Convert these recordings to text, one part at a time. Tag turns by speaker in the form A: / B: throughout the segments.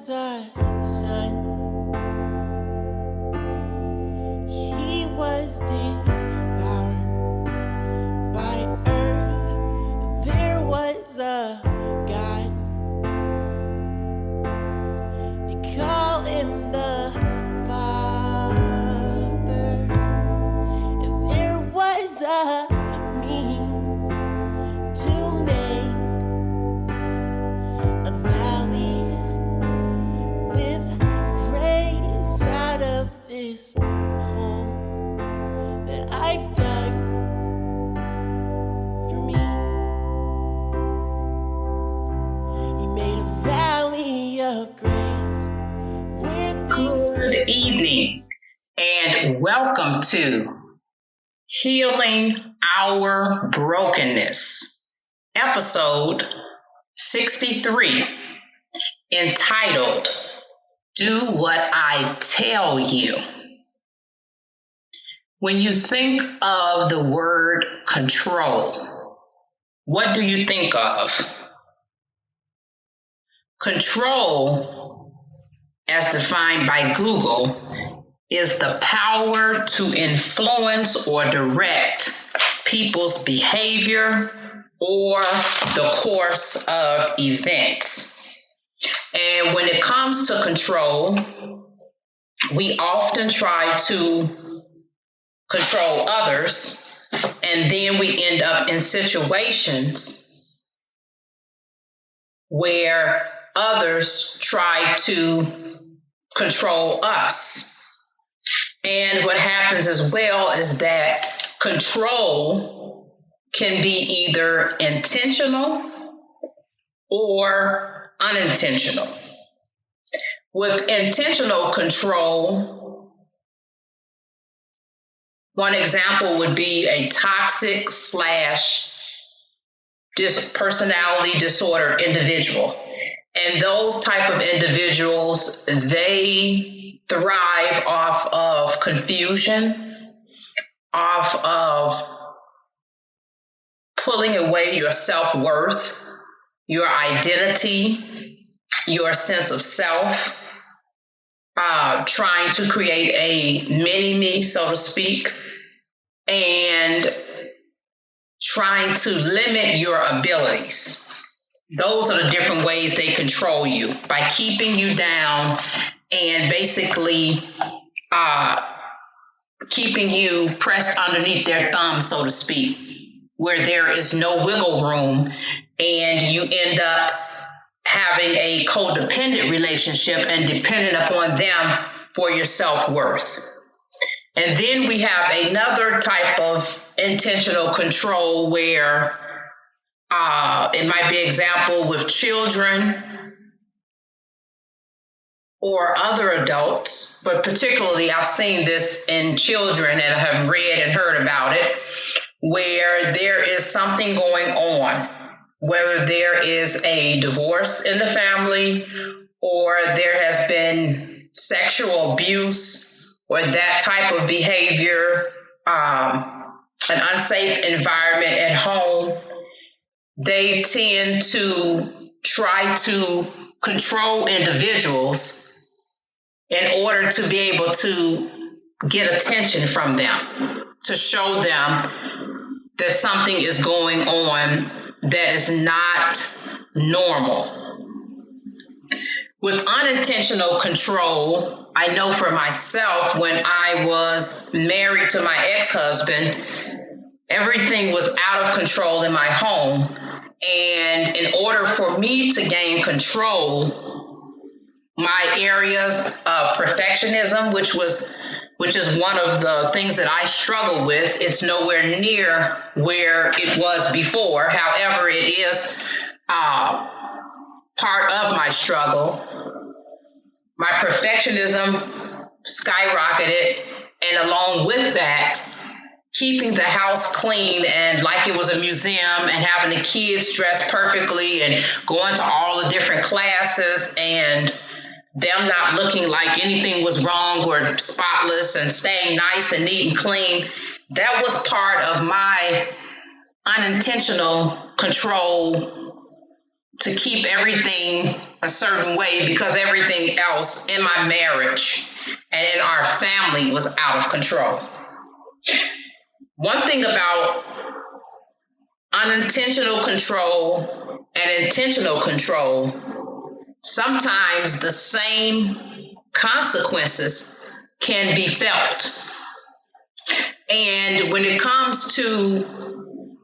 A: was a son. He was devoured by earth. There was a God. They call him the Father. And there was a means to make a valley with grace out of this hole that I've dug for me. He made a valley of grace where things
B: Good evening and welcome to Healing Our Brokenness, episode 63, entitled, Do What I Tell You. When you think of the word control, what do you think of? Control, as defined by Google, is the power to influence or direct people's behavior or the course of events. And when it comes to control, we often try to control others, and then we end up in situations where others try to control us. And what happens as well is that control can be either intentional or unintentional. With intentional control, one example would be a toxic / personality disorder individual. And those type of individuals, they thrive off of confusion, off of pulling away your self-worth, your identity, your sense of self, trying to create a mini-me, so to speak, and trying to limit your abilities. Those are the different ways they control you, by keeping you down and basically keeping you pressed underneath their thumb, so to speak, where there is no wiggle room, and you end up having a codependent relationship and dependent upon them for your self-worth. And then we have another type of intentional control where it might be an example with children or other adults, but particularly I've seen this in children and have read and heard about it, where there is something going on, whether there is a divorce in the family or there has been sexual abuse or that type of behavior, an unsafe environment at home. They tend to try to control individuals in order to be able to get attention from them, to show them that something is going on that is not normal. With unintentional control, I know for myself, when I was married to my ex-husband, everything was out of control in my home. And in order for me to gain control, my areas of perfectionism, which is one of the things that I struggle with, it's nowhere near where it was before. However, it is part of my struggle. My perfectionism skyrocketed, and along with that, keeping the house clean and like it was a museum, and having the kids dressed perfectly and going to all the different classes and them not looking like anything was wrong or spotless and staying nice and neat and clean. That was part of my unintentional control to keep everything a certain way because everything else in my marriage and in our family was out of control. One thing about unintentional control and intentional control, sometimes the same consequences can be felt. And when it comes to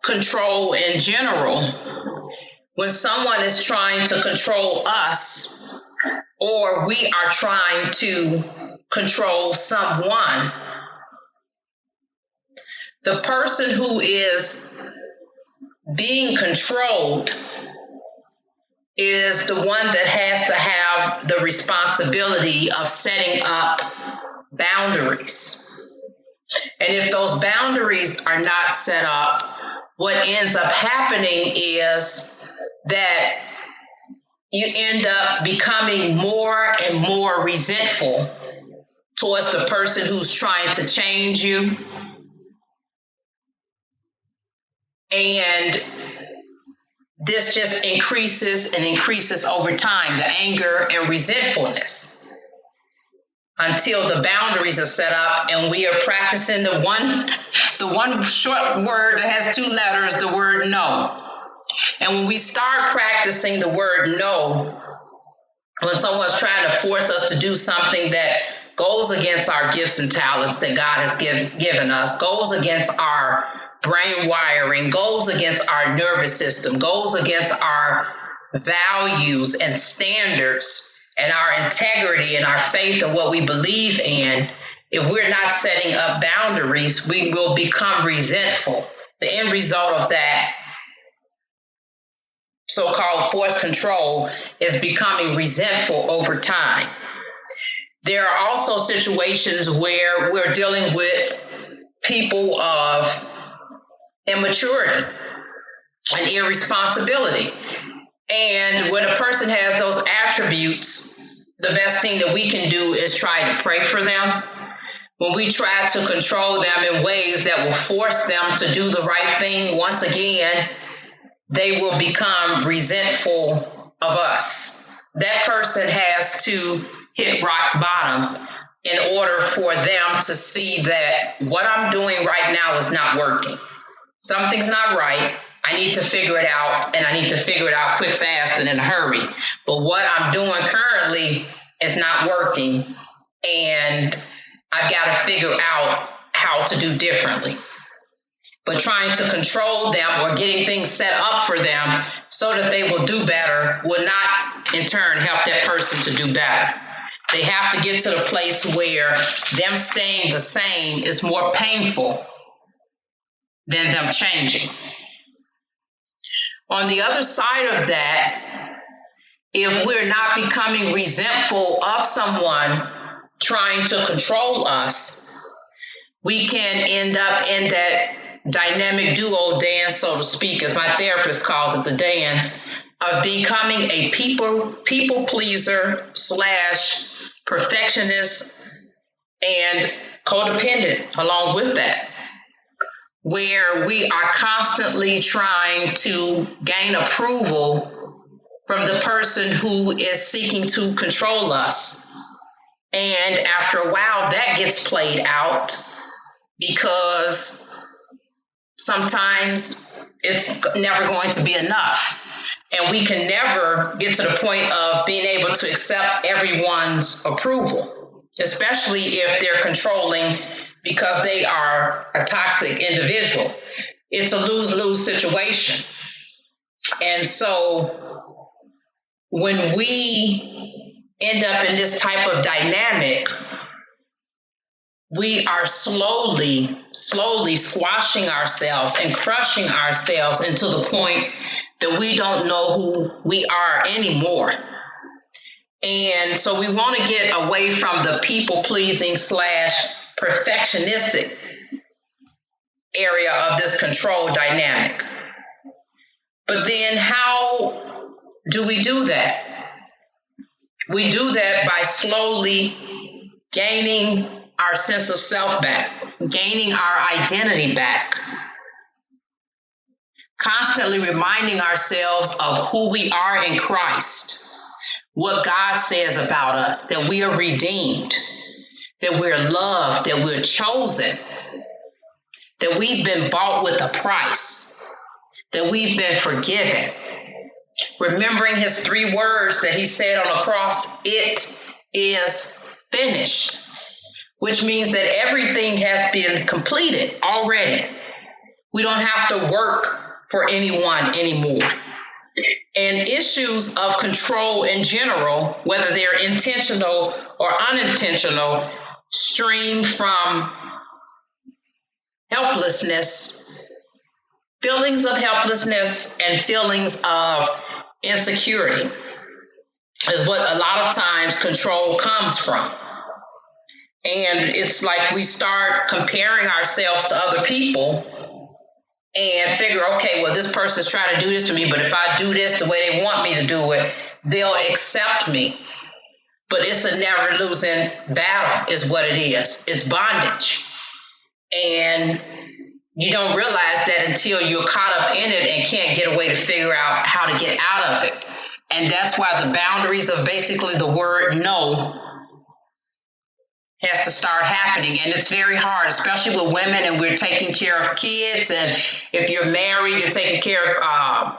B: control in general, when someone is trying to control us or we are trying to control someone, the person who is being controlled is the one that has to have the responsibility of setting up boundaries. And if those boundaries are not set up, what ends up happening is that you end up becoming more and more resentful towards the person who's trying to change you. And this just increases and increases over time, the anger and resentfulness, until the boundaries are set up and we are practicing the one short word that has 2 letters, the word no. And when we start practicing the word no, when someone's trying to force us to do something that goes against our gifts and talents that God has given us, goes against our brain wiring, goes against our nervous system, goes against our values and standards and our integrity and our faith and what we believe in, if we're not setting up boundaries, we will become resentful. The end result of that so-called forced control is becoming resentful over time. There are also situations where we're dealing with people of immaturity and irresponsibility. And when a person has those attributes, the best thing that we can do is try to pray for them. When we try to control them in ways that will force them to do the right thing, once again, they will become resentful of us. That person has to hit rock bottom in order for them to see that what I'm doing right now is not working. Something's not right. I need to figure it out, and I need to figure it out quick, fast, and in a hurry. But what I'm doing currently is not working, and I've got to figure out how to do differently. But trying to control them or getting things set up for them so that they will do better will not, in turn, help that person to do better. They have to get to the place where them staying the same is more painful than them changing. On the other side of that, if we're not becoming resentful of someone trying to control us, we can end up in that dynamic duo dance, so to speak, as my therapist calls it, the dance of becoming a people pleaser / perfectionist and codependent along with that, where we are constantly trying to gain approval from the person who is seeking to control us. And after a while, that gets played out because sometimes it's never going to be enough. And we can never get to the point of being able to accept everyone's approval, especially if they're controlling because they are a toxic individual. It's a lose-lose situation. And so when we end up in this type of dynamic, we are slowly squashing ourselves and crushing ourselves into the point that we don't know who we are anymore. And so we want to get away from the people-pleasing / perfectionistic area of this control dynamic. But then how do we do that? We do that by slowly gaining our sense of self back, gaining our identity back. Constantly reminding ourselves of who we are in Christ, what God says about us, that we are redeemed, that we're loved, that we're chosen, that we've been bought with a price, that we've been forgiven. Remembering his 3 words that he said on the cross, it is finished, which means that everything has been completed already. We don't have to work for anyone anymore. And issues of control in general, whether they're intentional or unintentional, stream from helplessness, feelings of helplessness and feelings of insecurity is what a lot of times control comes from. And it's like we start comparing ourselves to other people and figure, okay, well, this person's trying to do this for me, but if I do this the way they want me to do it, they'll accept me. But it's a never losing battle is what it is. It's bondage. And you don't realize that until you're caught up in it and can't get a way to figure out how to get out of it. And that's why the boundaries of basically the word no has to start happening. And it's very hard, especially with women, and we're taking care of kids. And if you're married, you're taking care of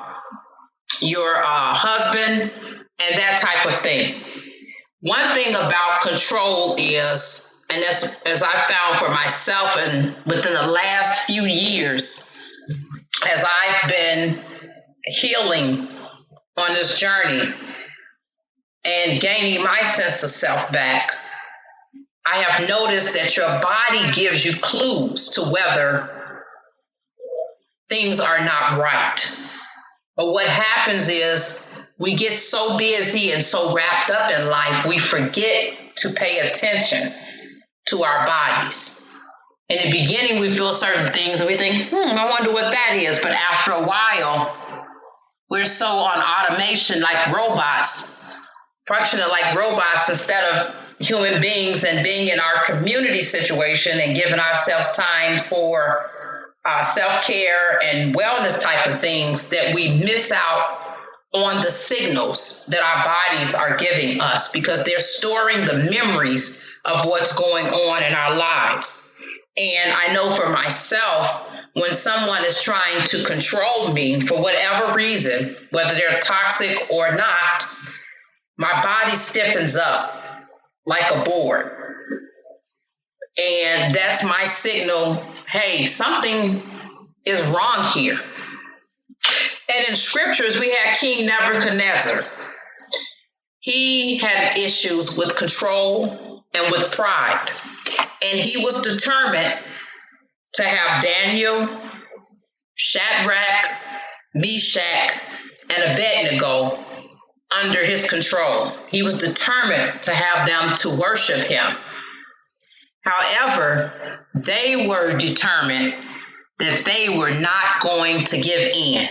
B: your husband and that type of thing. One thing about control is, and that's as I found for myself and within the last few years, as I've been healing on this journey and gaining my sense of self back, I have noticed that your body gives you clues to whether things are not right. But what happens is we get so busy and so wrapped up in life, we forget to pay attention to our bodies. In the beginning, we feel certain things and we think, I wonder what that is. But after a while, we're so on automation like robots, functioning like robots instead of human beings, and being in our community situation and giving ourselves time for self-care and wellness type of things, that we miss out on the signals that our bodies are giving us, because they're storing the memories of what's going on in our lives. And I know for myself, when someone is trying to control me for whatever reason, whether they're toxic or not, my body stiffens up like a board. And that's my signal, hey, something is wrong here. And in scriptures, we had King Nebuchadnezzar. He had issues with control and with pride. And he was determined to have Daniel, Shadrach, Meshach, and Abednego under his control. He was determined to have them to worship him. However, they were determined that they were not going to give in.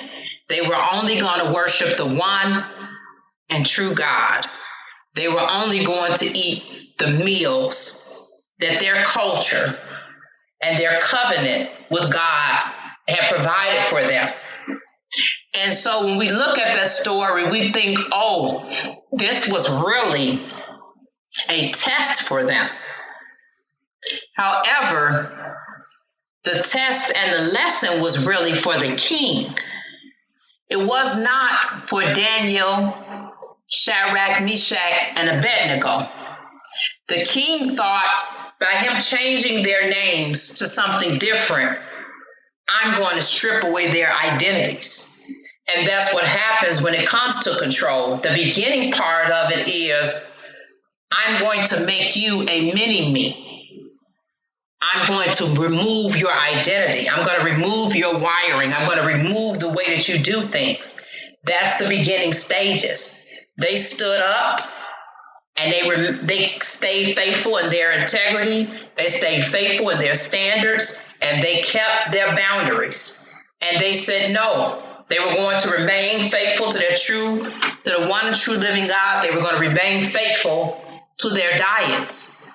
B: They were only going to worship the one and true God. They were only going to eat the meals that their culture and their covenant with God had provided for them. And so when we look at that story, we think, oh, this was really a test for them. However, the test and the lesson was really for the king. It was not for Daniel, Shadrach, Meshach, and Abednego. The king thought by him changing their names to something different, I'm going to strip away their identities. And that's what happens when it comes to control. The beginning part of it is, I'm going to make you a mini-me. I'm going to remove your identity. I'm going to remove your wiring. I'm going to remove the way that you do things. That's the beginning stages. They stood up and they stayed faithful in their integrity. They stayed faithful in their standards, and they kept their boundaries. And they said no. They were going to remain faithful to the one true living God. They were going to remain faithful to their diets.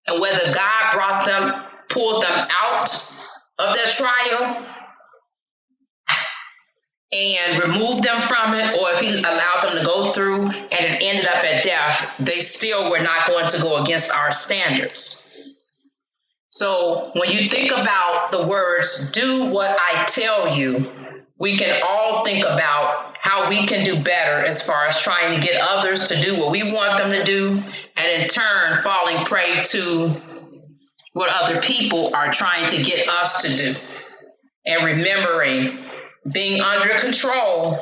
B: And whether God pulled them out of their trial, and removed them from it, or if he allowed them to go through and it ended up at death, they still were not going to go against our standards. So when you think about the words, do what I tell you, we can all think about how we can do better as far as trying to get others to do what we want them to do, and in turn falling prey to what other people are trying to get us to do. And remembering, being under control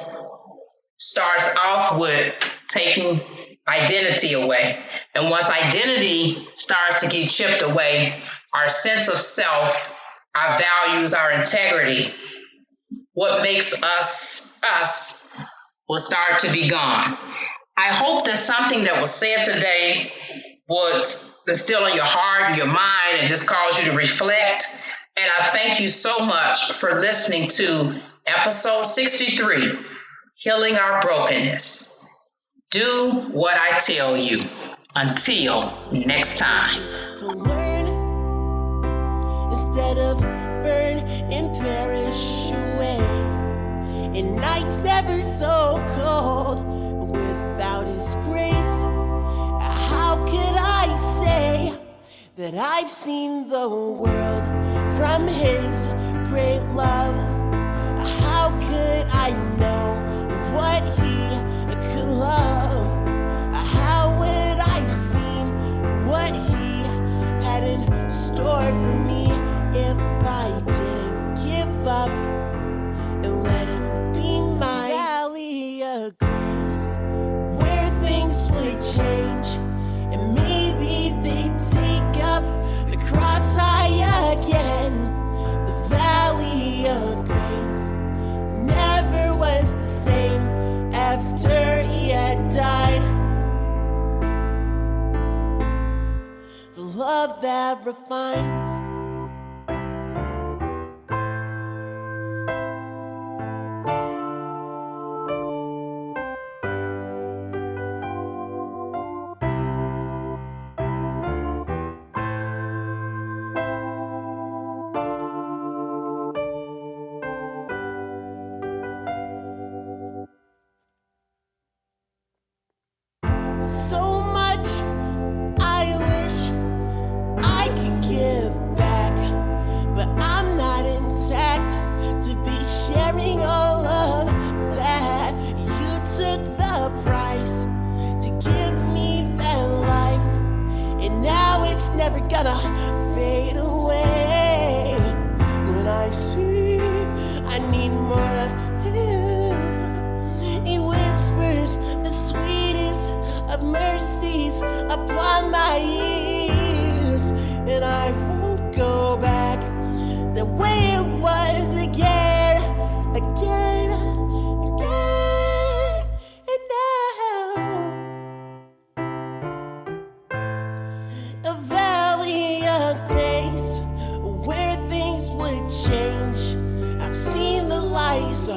B: starts off with taking identity away. And once identity starts to get chipped away, our sense of self, our values, our integrity, what makes us us will start to be gone. I hope that something that was said today was instill in your heart and your mind and just cause you to reflect. And I thank you so much for listening to episode 63, Healing Our Brokenness. Do what I tell you. Until next time.
A: To learn instead of burn and perish away. And nights never so cold without His grace. How could I say that I've seen the world from His great love? How could I know what He could love? How would I've seen what He had in store for me if I didn't give up and let Him be my valley of grace, where things would change and maybe they'd take up the cross high again. The valley of grace never was the same after He had died. The love that refines. So much I wish I could give back, but I'm not intact to be sharing all of that. You took the price to give me that life, and now it's never gonna fade away. When I see I need more of Him, He whispers the sweetest of mercies upon my ears, and I won't go back the way it was again, again, again, and now a valley of grace where things would change. I've seen the lights